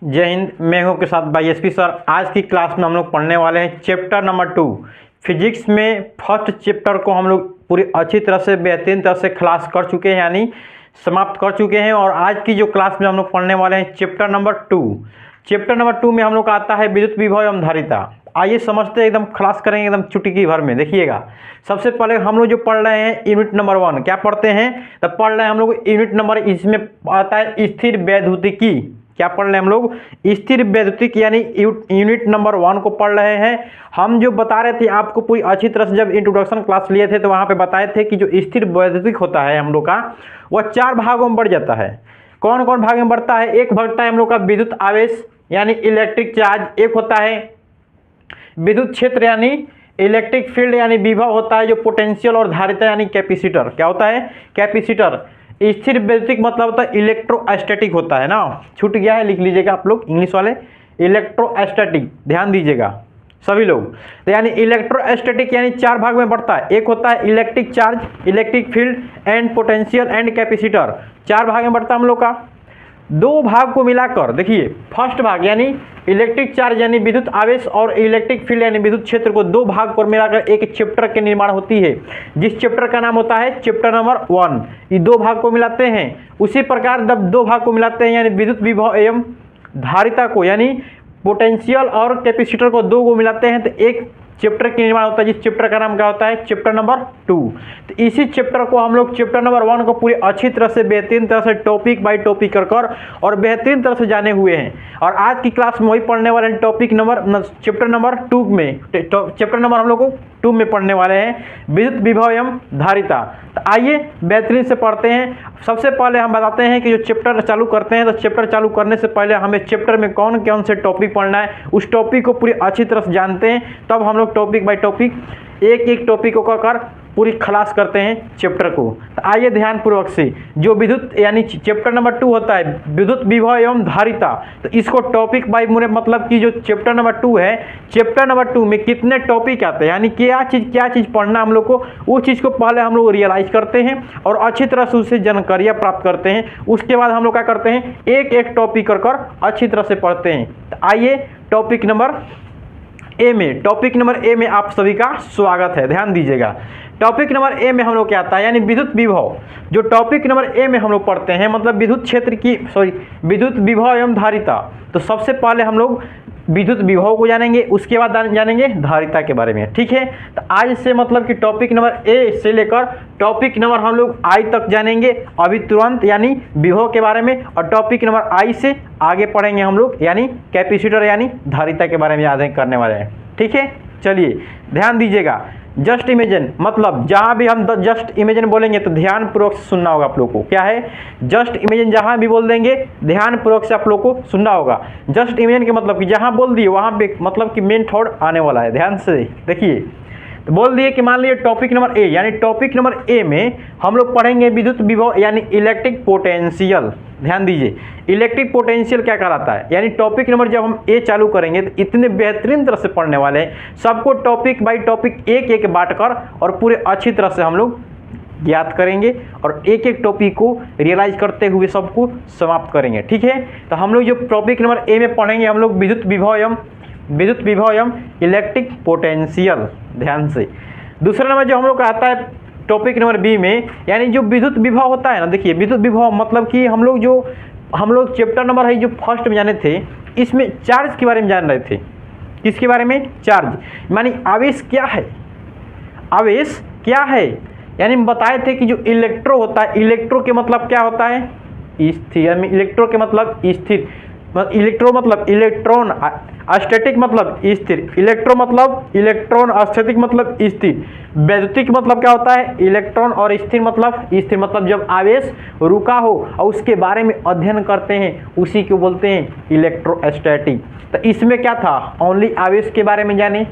जय हिंद। मैं हूं के साथ भाई एसपी सर। आज की क्लास में हम लोग पढ़ने वाले हैं चैप्टर नंबर 2 फिजिक्स में। फर्स्ट चैप्टर को हम लोग पूरी अच्छी तरह से बेहतरीन तरह से क्लास कर चुके हैं, यानी समाप्त कर चुके हैं। और आज की जो क्लास में हम लोग पढ़ने वाले हैं चैप्टर नंबर 2। चैप्टर नंबर 2 में हम लोग का आता है विद्युत विभव एवं धारिता। आइए समझते हैं, एकदम क्लास करेंगे एकदम चुटकी भर में। देखिएगा, सबसे पहले हम लोग जो पढ़ रहे हैं यूनिट नंबर 1 क्या पढ़ते हैं, तब पढ़ रहे हैं हम लोग यूनिट नंबर, इसमें आता है स्थिर वैद्युतिकी। क्या पढ़ रहे हैं हम लोग? स्थिर वैद्युतिक, यानी यूनिट नंबर 1 को पढ़ रहे हैं। हम जो बता रहे थे आपको पूरी अच्छी तरह से, जब इंट्रोडक्शन क्लास लिए थे तो वहाँ पे बताए थे कि जो स्थिर वैद्युतिक होता है हम लोग का, वह 4 भागों में बढ़ जाता है। कौन कौन भाग में बढ़ता है? एक बढ़ता है हम लोग का विद्युत आवेश यानी इलेक्ट्रिक चार्ज। एक होता है विद्युत क्षेत्र यानी इलेक्ट्रिक फील्ड यानी विभव होता है जो पोटेंशियल, और धारिता यानी कैपेसिटर। क्या होता है? कैपेसिटर। स्थिर वैद्युतिक मतलब होता है इलेक्ट्रोस्टैटिक होता है ना, छूट गया है, लिख लीजिएगा आप लोग इंग्लिश वाले, इलेक्ट्रोस्टैटिक, ध्यान दीजिएगा सभी लोग। तो यानी इलेक्ट्रोस्टैटिक यानी 4 भाग में बढ़ता है। एक होता है electric charge, electric field and potential and capacitor. 4 भाग में बढ़ता है हम लोग का। 2 भाग को मिलाकर देखिए, फर्स्ट भाग यानी इलेक्ट्रिक चार्ज यानी विद्युत आवेश और इलेक्ट्रिक फील्ड यानी विद्युत क्षेत्र को 2 भाग पर मिलाकर एक चैप्टर के निर्माण होती है, जिस चैप्टर का नाम होता है चैप्टर नंबर 1। ये 2 भाग को मिलाते हैं। उसी प्रकार जब 2 भाग को मिलाते हैं यानी विद्युत विभव एवं धारिता को, यानी पोटेंशियल और कैपेसिटर को 2 को मिलाते हैं तो एक चैप्टर के निर्माण होता है, जिस चैप्टर का नाम क्या होता है? Chapter number 2। तो इसी चैप्टर को हम लोग चैप्टर नंबर 1 को पूरी अच्छी तरह से बेहतरीन तरह से टॉपिक बाय टॉपिक कर और बेहतरीन तरह से जाने हुए हैं। और आज की क्लास में वही पढ़ने वाले हैं टॉपिक नंबर चैप्टर नंबर 2 में। चैप्टर नंबर हम लोग को 2 में पढ़ने वाले हैं विद्युत विभव एवं धारिता। तो आइए बेहतरीन से पढ़ते हैं। सबसे पहले हम बताते हैं कि जो चैप्टर चालू करते हैं, तो चैप्टर चालू करने से पहले हमें चैप्टर में कौन कौन से टॉपिक पढ़ना है, उस टॉपिक को पूरी अच्छी तरह से जानते हैं, तब हम लोग टॉपिक बाय टॉपिक एक एक टॉपिक को कर पूरी खलास करते हैं चैप्टर को। तो आइए ध्यानपूर्वक से, जो विद्युत यानी चैप्टर नंबर 2 होता है विद्युत विभव एवं धारिता, तो इसको टॉपिक बाय मतलब कि जो चैप्टर नंबर 2 है, चैप्टर नंबर 2 में कितने टॉपिक आते हैं, यानी क्या चीज़ पढ़ना हम लोग को, उस चीज़ को पहले हम लोग रियलाइज करते हैं और अच्छी तरह से उससे जानकारियाँ प्राप्त करते हैं। उसके बाद हम लोग क्या करते हैं, एक एक टॉपिक कर अच्छी तरह से पढ़ते हैं। तो आइए टॉपिक नंबर ए में आप सभी का स्वागत है। ध्यान दीजिएगा, टॉपिक नंबर ए में हम लोग क्या आता है, यानी विद्युत विभव। जो टॉपिक नंबर ए में हम लोग पढ़ते हैं मतलब विद्युत क्षेत्र की विद्युत विभव एवं धारिता। तो सबसे पहले हम लोग विद्युत विभव को जानेंगे, उसके बाद जानेंगे धारिता के बारे में, ठीक है। तो आज से मतलब कि टॉपिक नंबर ए से लेकर टॉपिक नंबर हम लोग आई तक जानेंगे अभी तुरंत, यानी विभव के बारे में। और टॉपिक नंबर आई से आगे पढ़ेंगे हम लोग यानी कैपेसिटर यानी धारिता के बारे में याद करने वाले हैं, ठीक है। चलिए ध्यान दीजिएगा, जस्ट इमेजिन मतलब जहाँ भी हम जस्ट इमेजिन बोलेंगे तो ध्यानपूर्वक से सुनना होगा आप लोग को। क्या है? जस्ट इमेजिन जहाँ भी बोल देंगे ध्यानपूर्वक से आप लोग को सुनना होगा। जस्ट इमेजिन के मतलब कि जहाँ बोल दिए वहाँ पे मतलब कि मेन थॉट आने वाला है, ध्यान से देखिए। तो बोल दिए कि मान लीजिए टॉपिक नंबर ए, यानी टॉपिक नंबर ए में हम लोग पढ़ेंगे विद्युत विभव यानी इलेक्ट्रिक पोटेंशियल। ध्यान दीजिए, इलेक्ट्रिक पोटेंशियल क्या कहलाता है, यानी टॉपिक नंबर जब हम ए चालू करेंगे तो इतने बेहतरीन तरह से पढ़ने वाले हैं, सबको टॉपिक बाय टॉपिक एक एक बांट कर और पूरे अच्छी तरह से हम लोग याद करेंगे और एक एक टॉपिक को रियलाइज करते हुए सबको समाप्त करेंगे, ठीक है। तो हम लोग जो टॉपिक नंबर ए में पढ़ेंगे हम लोग विद्युत विभव एवं इलेक्ट्रिक पोटेंशियल, ध्यान से। दूसरा नंबर जो हम लोग का आता है टॉपिक नंबर बी में, यानी जो विद्युत विभव होता है ना, देखिए विद्युत विभव मतलब कि हम लोग चैप्टर नंबर है जो फर्स्ट में जाने थे, इसमें चार्ज के बारे में जान रहे थे। किसके बारे में? चार्ज, यानी आवेश क्या है, आवेश क्या है, यानी बताए थे कि जो इलेक्ट्रो होता है, इलेक्ट्रो के मतलब क्या होता है? स्थिर। इलेक्ट्रो के मतलब स्थिर, इलेक्ट्रो मतलब इलेक्ट्रॉन, स्टैटिक मतलब स्थिर, इलेक्ट्रो मतलब इलेक्ट्रॉन, स्टैटिक मतलब स्थिर, वैद्युतिक मतलब क्या होता है? इलेक्ट्रॉन, और स्थिर मतलब जब आवेश रुका हो और उसके बारे में अध्ययन करते हैं उसी को बोलते हैं इलेक्ट्रोस्टैटिक। तो इसमें क्या था? ओनली आवेश के बारे में जाने,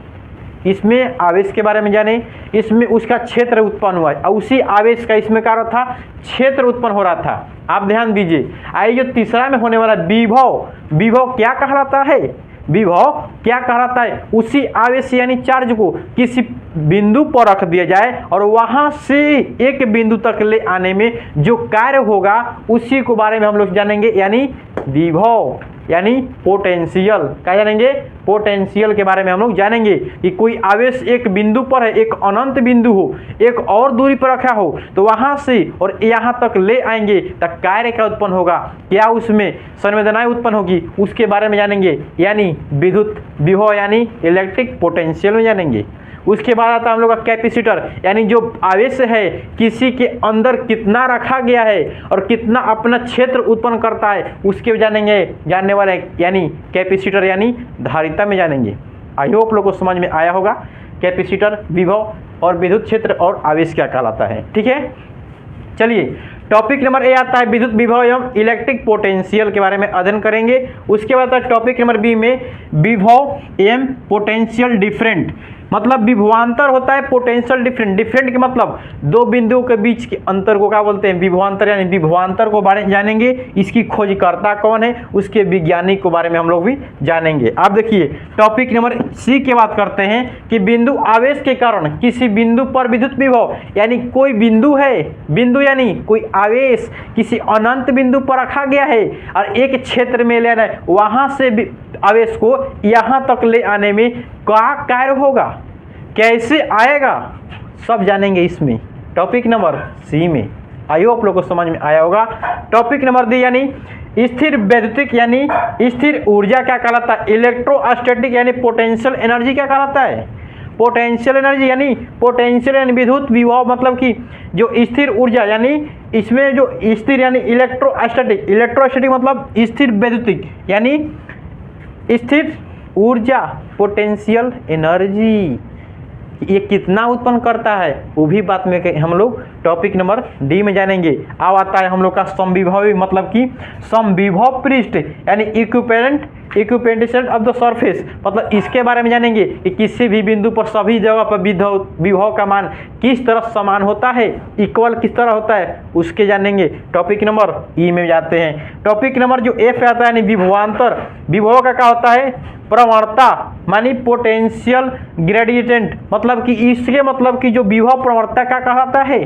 इसमें आवेश के बारे में जाने, इसमें उसका क्षेत्र उत्पन्न हुआ और उसी आवेश का इसमें क्या था? क्षेत्र उत्पन्न हो रहा था। आप ध्यान दीजिए। आइए जो तीसरा में होने वाला विभव, विभव क्या कहलाता है? विभव क्या कहलाता है? उसी आवेश यानी चार्ज को किसी बिंदु पर रख दिया जाए और वहां से एक बिंदु तक ले आने में जो कार्य होगा उसी को बारे में हम लोग जानेंगे, यानी विभव यानी पोटेंशियल। क्या जानेंगे? पोटेंशियल के बारे में हम लोग जानेंगे कि कोई आवेश एक बिंदु पर है, एक अनंत बिंदु हो, एक और दूरी पर रखा हो, तो वहां से और यहां तक ले आएंगे तो कार्य क्या उत्पन्न होगा, क्या उसमें संवेदनाएं उत्पन्न होगी, उसके बारे में जानेंगे, यानी विद्युत विभव यानी इलेक्ट्रिक पोटेंशियल में जानेंगे। उसके बाद आता है हम लोग का कैपेसिटर, यानी जो आवेश है किसी के अंदर कितना रखा गया है और कितना अपना क्षेत्र उत्पन्न करता है उसके जानने वाले यानी कैपेसिटर यानी धारिता में जानेंगे। आई होप लोग को समझ में आया होगा कैपेसिटर, विभव और विद्युत क्षेत्र और आवेश क्या कहलाता है। ठीक है, चलिए टॉपिक नंबर ए आता है विद्युत विभव एवं इलेक्ट्रिक पोटेंशियल के बारे में अध्ययन करेंगे। उसके बाद आता है टॉपिक नंबर बी में विभव एवं पोटेंशियल डिफरेंट, मतलब विभवांतर होता है, पोटेंशियल डिफरेंट। डिफरेंट के मतलब दो बिंदुओं के बीच के अंतर को क्या बोलते हैं, विभवांतर, यानी विभवांतर को बारे में जानेंगे। इसकी खोजकर्ता कौन है, उसके वैज्ञानिक के बारे में हम लोग भी जानेंगे। आप देखिए टॉपिक नंबर सी की बात करते हैं कि बिंदु आवेश के कारण किसी बिंदु पर विद्युत विभव, यानी कोई बिंदु है, बिंदु यानी कोई आवेश किसी अनंत बिंदु पर रखा गया है और एक क्षेत्र में लेना है, वहां से आवेश को यहां तक ले आने में क्या कार्य होगा, कैसे आएगा, सब जानेंगे इसमें टॉपिक नंबर सी में। आई होप लोग को समझ में आया होगा। टॉपिक नंबर डी यानी स्थिर वैद्युतिक यानी स्थिर ऊर्जा क्या कहलाता है, इलेक्ट्रोस्टैटिक यानी पोटेंशियल एनर्जी क्या कहलाता है, पोटेंशियल एनर्जी यानी विद्युत विभव, मतलब कि जो स्थिर ऊर्जा, यानी इसमें जो स्थिर यानी इलेक्ट्रोस्टैटिक मतलब स्थिर वैद्युतिक यानी स्थिर ऊर्जा, पोटेंशियल एनर्जी ये कितना उत्पन्न करता है वो भी बात में हम लोग टॉपिक नंबर डी में जानेंगे। अब आता है हम लोग का समविभवी, मतलब कि समविभव पृष्ठ यानी इक्विपेंटेशन ऑफ द सरफेस, मतलब इसके बारे में जानेंगे कि किसी भी बिंदु पर सभी जगह पर विभव का मान किस तरह समान होता है, इक्वल किस तरह होता है, उसके जानेंगे। टॉपिक नंबर ई में जाते हैं। टॉपिक नंबर जो एफ आता है यानी विभवांतर, विभव का क्या होता है, प्रवणता मानी पोटेंशियल ग्रेडिएंट, मतलब कि इसके मतलब कि जो विभव प्रवणता का कहलाता है,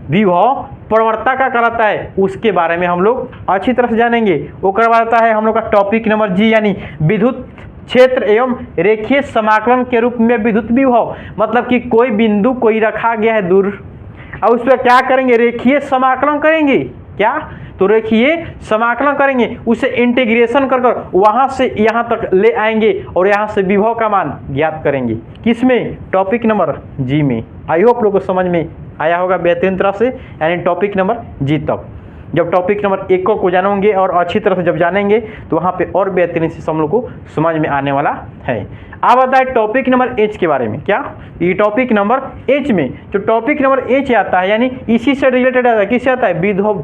विभव प्रवणता का कहलाता है, उसके बारे में हम लोग अच्छी तरह से जानेंगे। वो करवाता है हम लोग का टॉपिक नंबर जी यानी विद्युत क्षेत्र एवं रेखीय समाकलन के रूप में विद्युत विभव, मतलब कि कोई बिंदु कोई रखा गया है दूर और उस पर क्या करेंगे, रेखीय समाकलन करेंगे। क्या? तो रेखीय समाकलन करेंगे, उसे इंटीग्रेशन कर वहां से यहां तक ले आएंगे और यहां से विभव का मान ज्ञात करेंगे। किसमें? टॉपिक नंबर जी में। आई होप लोग को समझ में आया होगा बेहतरीन तरह से, यानी टॉपिक नंबर जी तक। जब टॉपिक नंबर एक को जानेंगे और अच्छी तरह से जब जानेंगे तो वहाँ पे और बेहतरीन से हम लोग को समझ में आने वाला है। अब आता है टॉपिक नंबर एच के बारे में। क्या? ये टॉपिक नंबर एच में जो टॉपिक नंबर एच आता है यानी इसी से रिलेटेड आता है, किससे आता है, विभव,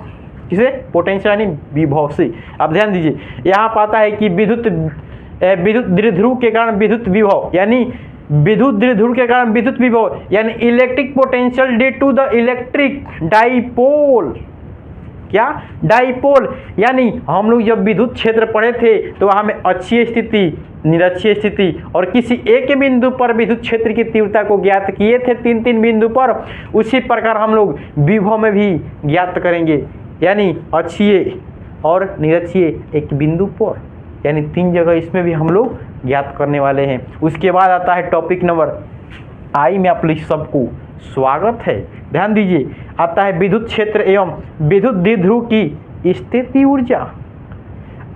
किसे, पोटेंशियल यानी विभव से। अब ध्यान दीजिए यहाँ पाता है कि विद्युत द्विध्रुव के कारण विद्युत विभव यानी विद्युत द्विध्रुव के कारण विद्युत विभव यानी electric potential due to the electric dipole. क्या? डाइपोल, यानी हम लोग जब विद्युत क्षेत्र पढ़े थे तो वहाँ में अक्षीय स्थिति, निरक्षीय स्थिति और किसी एक बिंदु पर विद्युत क्षेत्र की तीव्रता को ज्ञात किए थे, तीन बिंदु पर। उसी प्रकार हम लोग विभव में भी ज्ञात करेंगे, यानी अक्षीय और निरक्षीय एक बिंदु पर, यानी 3 जगह इसमें भी हम लोग ज्ञात करने वाले हैं। उसके बाद आता है टॉपिक नंबर आई में आप सबको स्वागत है। ध्यान दीजिए आता है विद्युत क्षेत्र एवं विद्युत द्विध्रुव की स्थिति ऊर्जा।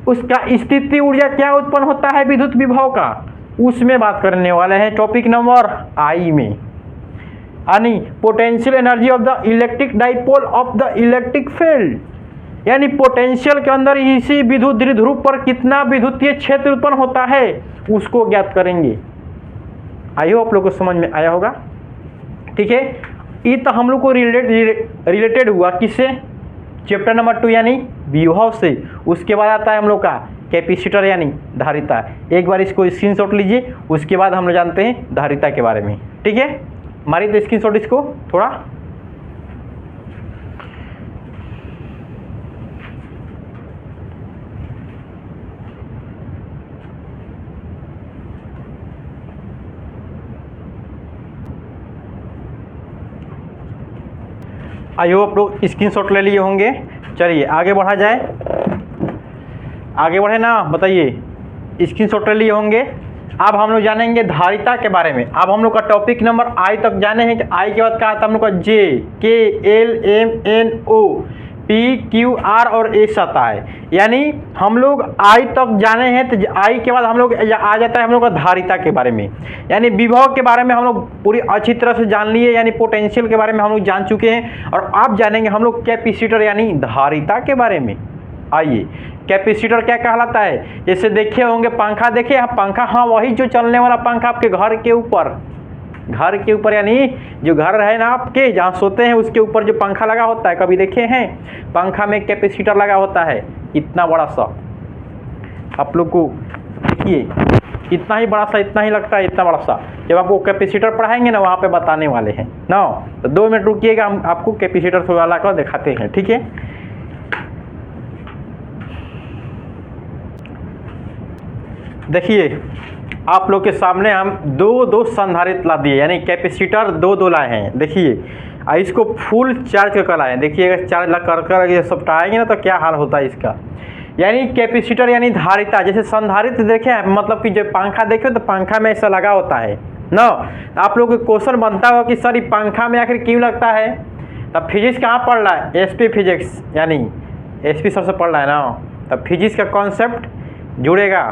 उसका स्थिति ऊर्जा क्या उत्पन्न होता है विद्युत विभव का, उसमें बात करने वाले हैं टॉपिक नंबर आई में। यानी potential energy of the electric dipole of the electric field, यानी पोटेंशियल के अंदर इसी विद्युत द्विध्रुव पर कितना विद्युतीय क्षेत्र उत्पन्न होता है उसको ज्ञात करेंगे। आई होप आप लोग को समझ में आया होगा। ठीक है, ये तो हम लोग को रिलेटेड हुआ किससे, चैप्टर नंबर 2 यानी विभव से। उसके बाद आता है हम लोग का कैपेसिटर यानी धारिता। एक बार इसको स्क्रीनशॉट लीजिए, उसके बाद हम लोग जानते हैं धारिता के बारे में। ठीक है, मारिए तो स्क्रीनशॉट इसको थोड़ा। आई होप लोग स्क्रीनशॉट ले लिए होंगे। चलिए आगे बढ़ा जाए, आगे बढ़े ना, बताइए स्क्रीनशॉट ले लिए होंगे। अब हम लोग जानेंगे धारिता के बारे में। अब हम लोग का टॉपिक नंबर आई तक जाने हैं कि आई के बाद क्या आता है हम लोग का J K L M N O P Q R और एस आता है। यानी हम लोग आई तक जाने हैं तो आई के बाद हम लोग आ जाता है हम लोग का धारिता के बारे में, यानी विभव के बारे में हम लोग पूरी अच्छी तरह से जान लिए, यानी पोटेंशियल के बारे में हम लोग जान चुके हैं। और अब जानेंगे हम लोग कैपेसिटर यानी धारिता के बारे में। आइए, कैपेसिटर क्या कहलाता है? जैसे देखे होंगे पंखा, देखे आप पंखा, हाँ वही जो चलने वाला पंखा आपके घर के ऊपर यानी जो घर है ना आपके जहाँ सोते हैं उसके ऊपर जो पंखा लगा होता है, कभी देखे हैं? पंखा में कैपेसिटर लगा होता है इतना बड़ा सा, आप लोग को देखिए इतना ही बड़ा सा, इतना ही लगता है, इतना बड़ा सा। जब आपको कैपेसिटर पढ़ाएंगे ना वहाँ पे बताने वाले हैं ना, तो 2 मिनट रुकिएगा, हम आपको कैपेसिटर वाला का दिखाते हैं, ठीक है। देखिए आप लोग के सामने हम दो संधारित्र ला दिए, यानी कैपेसिटर दो लाए हैं। देखिए इसको फुल चार्ज कर लाए हैं। देखिए अगर चार्ज कर ये सब टाएंगे ना तो क्या हाल होता है इसका। यानी कैपेसिटर यानी धारिता, जैसे संधारित्र देखे हैं, मतलब कि जब पंखा देखे तो पंखा में ऐसा लगा होता है ना। आप लोग को क्वेश्चन बनता होगा कि सर ये पंखा में आखिर क्यों लगता है। तब फिजिक्स कहाँ पढ़ रहा है? एसपी फिजिक्स, यानी एसपी सर से पढ़ रहा है ना, तब फिजिक्स का कॉन्सेप्ट जुड़ेगा,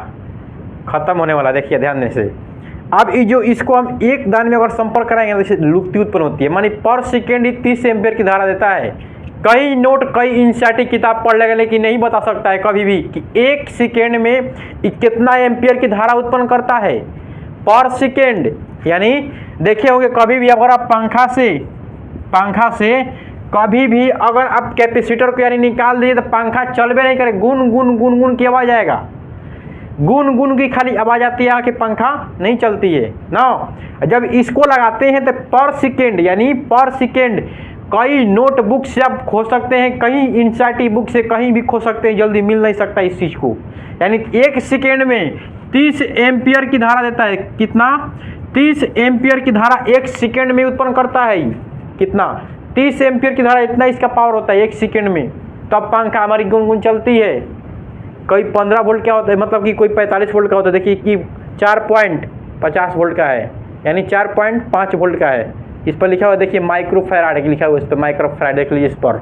खत्म होने वाला। देखिए ध्यान देने से अब ये जो इसको हम एक दान में अगर संपर्क कराएंगे तो जैसे लुप्ति उत्पन्न होती है, मानी पर सेकेंड 30 एम्पियर की धारा देता है। कई नोट कई इंसाइटिक किताब पढ़ लेगा लेकिन नहीं बता सकता है कभी भी कि 1 सेकेंड में कितना एम्पियर की धारा उत्पन्न करता है पर सेकेंड। यानी देखे होंगे कभी भी अगर आप पंखा से कभी भी अगर आप कैपेसिटर को यानी निकाल दिए तो पंखा चलबे नहीं करे, गुन गुन गुन गुन की आवाज आएगा, गुन गुन की खाली आवाज आती है कि पंखा नहीं चलती है ना। जब इसको लगाते हैं तो पर सेकेंड, यानी पर सेकेंड कई नोटबुक से आप खोज सकते हैं, कहीं इंसाइटी बुक से कहीं भी खोज सकते हैं, जल्दी मिल नहीं सकता इस चीज़ को। यानी 1 सेकेंड में 30 एम्पियर की धारा देता है। कितना? 30 एम्पियर की धारा 1 सेकेंड में उत्पन्न करता है। कितना? 30 एम्पियर की धारा, इतना इसका पावर होता है 1 सेकेंड में। तब पंखा हमारी गुन गुन चलती है। कोई 15 वोल्ट क्या होता है, मतलब कि कोई 45 वोल्ट का होता है। देखिए कि 4.50 वोल्ट का है, यानी 4.5 वोल्ट का है। इस पर लिखा हुआ देखिए माइक्रोफैराड लिखा हुआ है, इस पर माइक्रोफैराड देख लीजिए, इस पर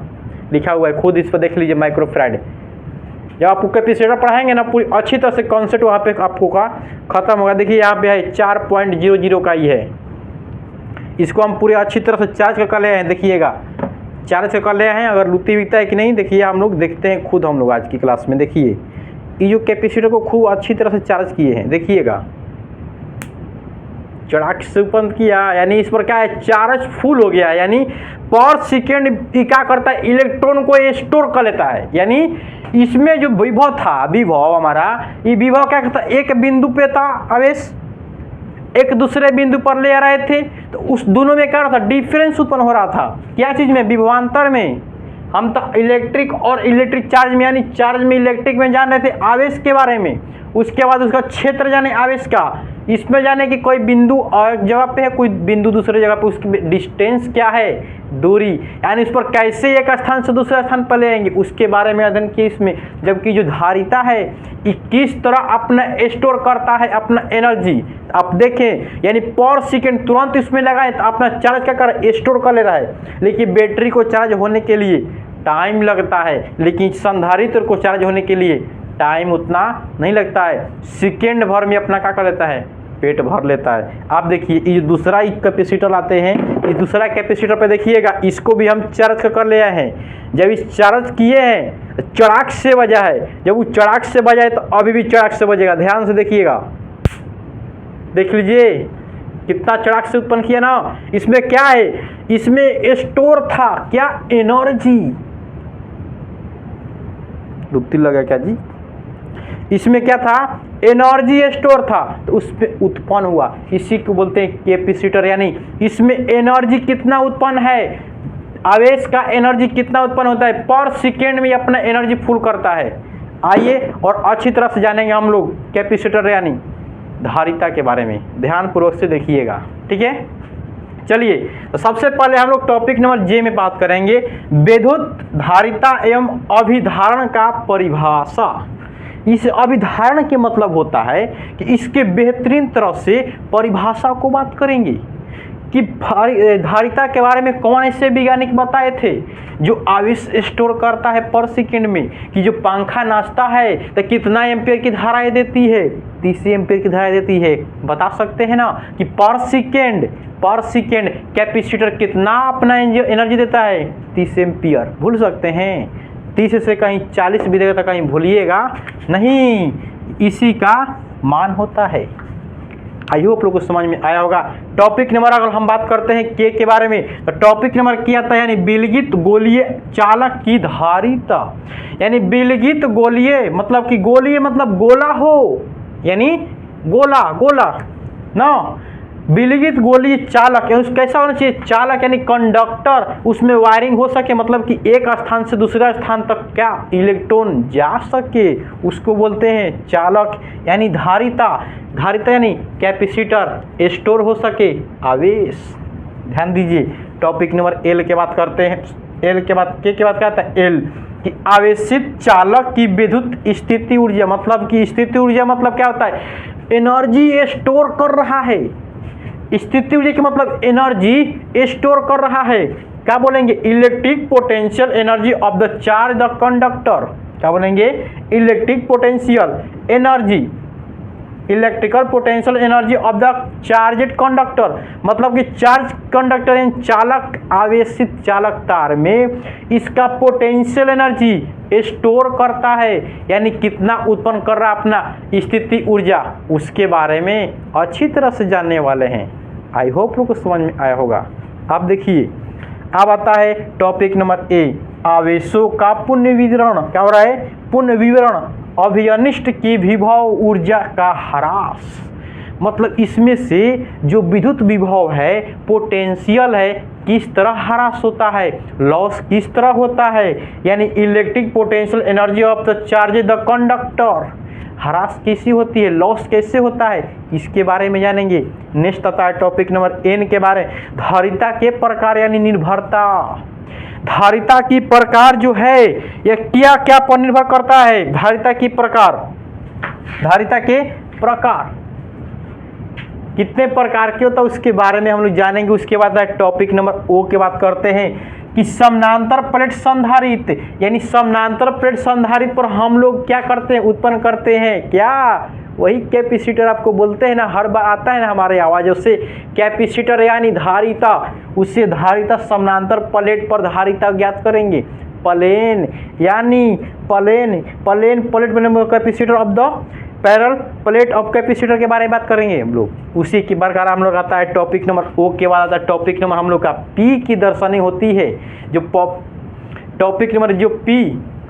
लिखा हुआ है, खुद इस पर देख लीजिए माइक्रोफैराड। जब आपको कैपेसिटर पढ़ाएंगे ना पूरी अच्छी तरह से कॉन्सेप्ट वहाँ पे आपको का खत्म होगा। देखिए यहाँ पे है 4.00 का ही है, इसको हम पूरी अच्छी तरह से चार्ज कर ले हैं। देखिएगा चार्ज कर ले हैं, अगर लुप्ति बिकता है कि नहीं देखिए हम लोग देखते हैं खुद हम लोग आज की क्लास में। देखिए ये जो कैपेसिटर को खूब अच्छी तरह से चार्ज किए हैं, देखिएगा चढ़ाक से उत्पन्न किया, यानी इस पर क्या है चार्ज फुल हो गया। यानी पर सेकेंड क्या करता है, इलेक्ट्रॉन को स्टोर कर लेता है। यानी इसमें जो विभव था, विभव हमारा ये विभव क्या करता है, एक बिंदु पे था आवेश, एक दूसरे बिंदु पर ले आ रहे थे, तो उस दोनों में क्या रहा था, डिफरेंस उत्पन्न हो रहा था। क्या चीज में? विभवांतर में। हम तो इलेक्ट्रिक और इलेक्ट्रिक चार्ज में, यानी चार्ज में इलेक्ट्रिक में जान रहे थे आवेश के बारे में, उसके बाद उसका क्षेत्र जाने आवेश का, इसमें जाने कि कोई बिंदु और जगह पे है, कोई बिंदु दूसरे जगह पे, उसकी डिस्टेंस क्या है, दूरी, यानी उस पर कैसे एक स्थान से दूसरे स्थान पर ले आएंगे उसके बारे में अध्ययन किया इसमें। जबकि जो धारिता है ये किस तरह अपना स्टोर करता है अपना एनर्जी, आप देखें, यानी पर सेकेंड तुरंत इसमें लगाए तो अपना चार्ज क्या कर स्टोर कर ले रहा है। लेकिन बैटरी को चार्ज होने के लिए टाइम लगता है, लेकिन संधारित्र को चार्ज होने के लिए टाइम उतना नहीं लगता है, सेकेंड भर में अपना क्या कर लेता है, पेट भर लेता है। आप देखिए ये दूसरा कैपेसिटर लाते हैं, ये दूसरा कैपेसिटर पे देखिएगा, इसको भी हम चार्ज कर ले आए हैं। जब इस चार्ज किए हैं चड़ाक से बजा है, जब वो चड़ाक से बजा है तो अभी भी चड़ाक से बजेगा। ध्यान से देखिएगा, देख लीजिए कितना चड़ाक से उत्पन्न किया ना। इसमें क्या है, इसमें स्टोर था क्या, एनर्जी। डुबती लगा क्या जी? इसमें क्या था, एनर्जी स्टोर था, तो उस पर उत्पन्न हुआ, इसी को बोलते हैं कैपेसिटर। यानी इसमें एनर्जी कितना उत्पन्न है, आवेश का एनर्जी कितना उत्पन्न होता है, पर सेकेंड में अपना एनर्जी फुल करता है। आइए और अच्छी तरह से जानेंगे हम लोग कैपेसिटर यानी धारिता के बारे में, ध्यान पूर्वक से देखिएगा, ठीक है। चलिए तो सबसे पहले हम लोग टॉपिक नंबर जे में बात करेंगे, विद्युत धारिता एवं अभिधारण का परिभाषा। इस अभिधारण के मतलब होता है कि इसके बेहतरीन तरह से परिभाषा को बात करेंगे कि धारिता के बारे में कौन ऐसे वैज्ञानिक बताए थे जो आवेश स्टोर करता है पर सेकंड में, कि जो पंखा नाचता है तो कितना एम्पियर की धाराएं देती है, 30 एम्पियर की धाराएं देती है। बता सकते हैं ना कि पर सेकंड कैपेसिटर कितना अपना एनर्जी देता है, 30 एम्पियर। भूल सकते हैं 30 से कहीं 40 भी देगा तो कहीं भूलिएगा नहीं, इसी का मान होता है। आई होप लोग को समझ में आया होगा। टॉपिक नंबर अगर हम बात करते हैं के बारे में, तो टॉपिक नंबर क्या आता है, यानी विलगित गोलीय चालक की धारिता। यानी विलगित गोलीय मतलब कि गोलीय मतलब गोला हो, यानी गोला ना, विलगित गोलीय चालक कैसा होना चाहिए, चालक यानी कंडक्टर, उसमें वायरिंग हो सके, मतलब कि एक स्थान से दूसरा स्थान तक क्या इलेक्ट्रॉन जा सके, उसको बोलते हैं चालक। यानी धारिता यानी कैपेसिटर, स्टोर हो सके आवेश। ध्यान दीजिए। टॉपिक नंबर एल के बात करते हैं, एल के बाद के बाद क्या आता है, एल कि आवेशित चालक की विद्युत स्थिति ऊर्जा, मतलब कि स्थिति ऊर्जा मतलब क्या होता है, एनर्जी स्टोर कर रहा है। स्थिति ऊर्जा का मतलब एनर्जी स्टोर कर रहा है। क्या बोलेंगे, electric potential energy of the charge the conductor. क्या बोलेंगे, electric potential energy, electrical potential energy of the charged conductor, मतलब कि चार्ज कंडक्टर यानी चालक, आवेशित चालक तार में इसका पोटेंशियल एनर्जी स्टोर करता है, यानी कितना उत्पन्न कर रहा है अपना स्थिति ऊर्जा, उसके बारे में अच्छी तरह से जानने वाले हैं। आई होप लोग को समझ में आया होगा। अब देखिए, अब आता है टॉपिक नंबर ए, आवेशों का पुनर्वितरण। क्या हो रहा है, पुनर्वितरण, अभियनिष्ट की विभव ऊर्जा का ह्रास, मतलब इसमें से जो विद्युत विभव है, पोटेंशियल है, किस तरह ह्रास होता है, लॉस किस तरह होता है, यानी electric potential energy of the charge the conductor, ह्रास कैसी होती है, लॉस कैसे होता है, इसके बारे में जानेंगे। नेक्स्ट आता है टॉपिक नंबर एन के बारे, धारिता के प्रकार यानी निर्भरता। धारिता की प्रकार जो है यह क्या क्या पर निर्भर करता है, धारिता की प्रकार, धारिता के प्रकार कितने प्रकार के होता है उसके बारे में हम लोग जानेंगे। उसके बाद टॉपिक नंबर ओ के बात करते हैं कि समानांतर प्लेट संधारित, यानी समानांतर प्लेट संधारित पर हम लोग क्या करते हैं, उत्पन्न करते हैं, क्या वही कैपेसिटर आपको बोलते हैं ना, हर बार आता है ना हमारे आवाज़ों से, कैपेसिटर यानी धारिता, उससे धारिता समानांतर प्लेट पर धारिता ज्ञात करेंगे। प्लेन यानी प्लेट में capacitor of the parallel plate of capacitor के बारे में बात करेंगे हम लोग। उसी के प्रकार हम लोग आता है टॉपिक नंबर ओ के बाद आता है टॉपिक नंबर हम लोग का पी की दर्शनी होती है। जो टॉपिक नंबर जो पी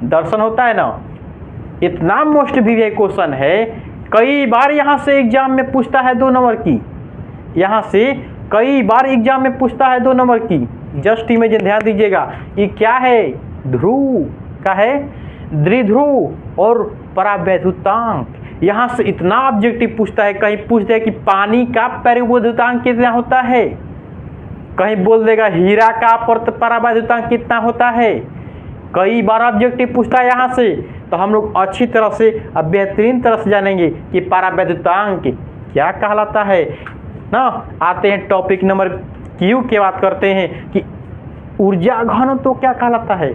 दर्शन होता है ना, इतना मोस्ट भी क्वेश्चन है, कई बार यहाँ से एग्जाम में पूछता है 2 नंबर की, यहाँ से कई बार एग्जाम में पूछता है 2 नंबर की। जस्ट इमेजिन, ध्यान दीजिएगा, ये क्या है, ध्रुव का है, द्विध्रुव और परावैद्युतांक। यहाँ से इतना ऑब्जेक्टिव पूछता है, कहीं पूछ दे कि पानी का परावैद्युतांक कितना होता है, कहीं बोल देगा हीरा का परावैद्युतांक कितना होता है, कई बार ऑब्जेक्टिव पूछता है यहाँ से। तो हम लोग अच्छी तरह से अब बेहतरीन तरह से जानेंगे कि परावैद्युतांक क्या कहलाता है ना। आते हैं टॉपिक नंबर क्यू के बात करते हैं कि ऊर्जा घनत्व तो क्या कहलाता है।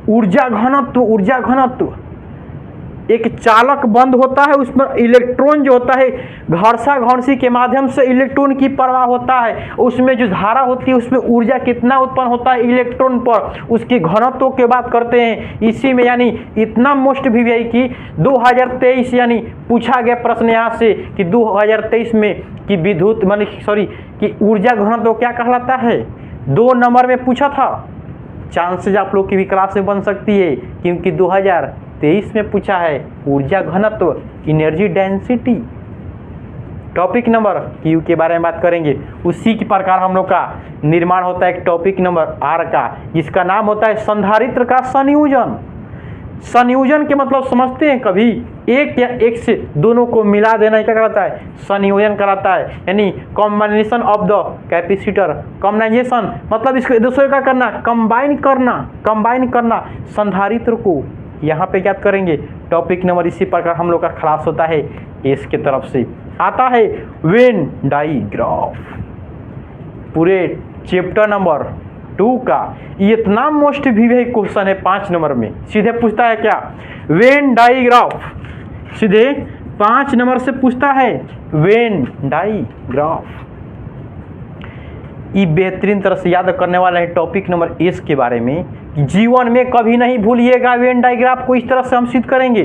ऊर्जा घनत्व एक चालक बंद होता है, उसमें इलेक्ट्रॉन जो होता है घर्षा घर्षी के माध्यम से इलेक्ट्रॉन की प्रवाह होता है, उसमें जो धारा होती है उसमें ऊर्जा कितना उत्पन्न होता है इलेक्ट्रॉन पर, उसकी घनत्व की बात करते हैं। इसी में यानी इतना मोस्ट भी है कि 2023 यानी पूछा गया प्रश्न यहाँ से कि 2023 में कि विद्युत कि ऊर्जा घनत्व क्या कहलाता है, 2 नंबर में पूछा था। चांसेज आप लोग की भी क्लास में बन सकती है क्योंकि 2023 में पूछा है ऊर्जा घनत्व, energy density. Topic number Q के बारे में बात करेंगे। उसी के प्रकार हम लोग का निर्माण होता है एक टॉपिक नंबर आर का, जिसका नाम होता है संधारित्र का संयोजन। संयोजन के मतलब समझते हैं कभी, एक या एक से दोनों को मिला देना क्या कहलाता है, संयोजन कहलाता है। यानी कॉम्बिनेशन ऑफ द कैपेसिटर, कॉम्बिनाइजेशन मतलब इसको दूसरे का करना, कंबाइन करना संधारित्र को यहाँ पे याद करेंगे। टॉपिक नंबर इसी प्रकार हम लोग का क्लास होता है एस के तरफ से आता है वेन डाइग्राफ। पूरे चैप्टर नंबर 2 का ये इतना मोस्ट विवेक क्वेश्चन है 5 नंबर में, सीधे पूछता है क्या, वेन डाइग्राफ, सीधे 5 नंबर से पूछता है वेन डाइग्राफ। ये बेहतरीन तरह से याद करने वाला है टॉपिक नंबर एस के बारे में, जीवन में कभी नहीं भूलिएगा वेन डाइग्राफ को। इस तरह से हम सिद्ध करेंगे,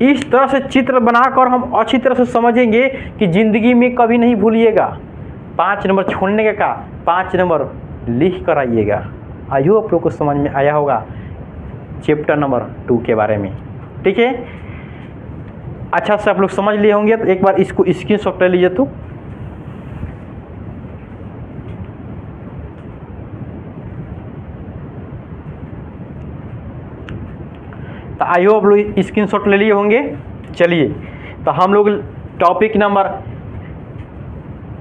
इस तरह से चित्र बनाकर हम अच्छी तरह से समझेंगे कि जिंदगी में कभी नहीं भूलिएगा। 5 नंबर छोड़ने का 5 नंबर लिख कर आइएगा। आई होप आप लोग को समझ में आया होगा चैप्टर नंबर 2 के बारे में, ठीक है। अच्छा से आप लोग समझ लिए होंगे, तो एक बार इसको स्क्रीनशॉट ले लीजिए। तो आई होप आप लोग स्क्रीनशॉट ले लिए होंगे। चलिए, तो हम लोग टॉपिक नंबर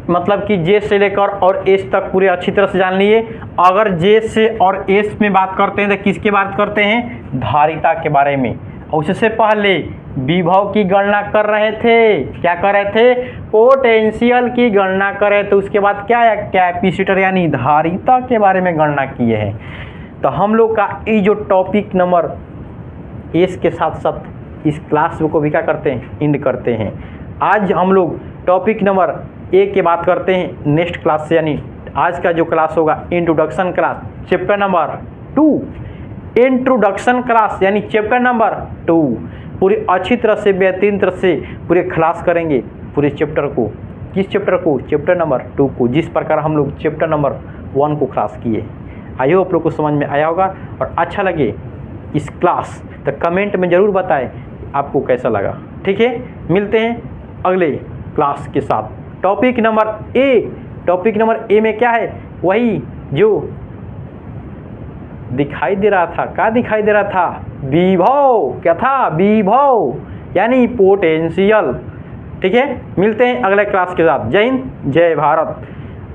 मतलब कि जे से लेकर और एस तक पूरे अच्छी तरह से जान लिए। अगर जे से और एस में बात करते हैं तो किसकी बात करते हैं, धारिता के बारे में। और उससे पहले विभव की गणना कर रहे थे, क्या कर रहे थे, पोटेंशियल की गणना करे। तो उसके बाद क्या है, कैपेसिटर यानी धारिता के बारे में गणना किए हैं। तो हम लोग का ये जो टॉपिक नंबर एस के साथ साथ इस क्लास को भी क्या करते हैं, एंड करते हैं। आज हम लोग टॉपिक नंबर एक की बात करते हैं नेक्स्ट क्लास से, यानी आज का जो क्लास होगा introduction class chapter number 2, introduction class यानी चैप्टर नंबर 2 पूरी अच्छी तरह से बेहतरीन तरह से पूरे क्लास करेंगे पूरे चैप्टर को। किस चैप्टर को, चैप्टर नंबर 2 को, जिस प्रकार हम लोग चैप्टर नंबर 1 को क्लास किए। आई होप आप लोग को समझ में आया होगा और अच्छा लगे इस क्लास तो कमेंट में ज़रूर बताएं आपको कैसा लगा, ठीक है। मिलते हैं अगले क्लास के साथ। Topic number A, topic number A में क्या है, वही जो दिखाई दे रहा था, क्या दिखाई दे रहा था, विभव, क्या था, विभव यानी पोटेंशियल, ठीक है। मिलते हैं अगले क्लास के साथ। जय हिंद, जय भारत।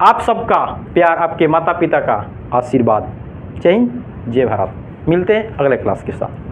आप सबका प्यार, आपके माता पिता का आशीर्वाद। जय हिंद, जय भारत। मिलते हैं अगले क्लास के साथ।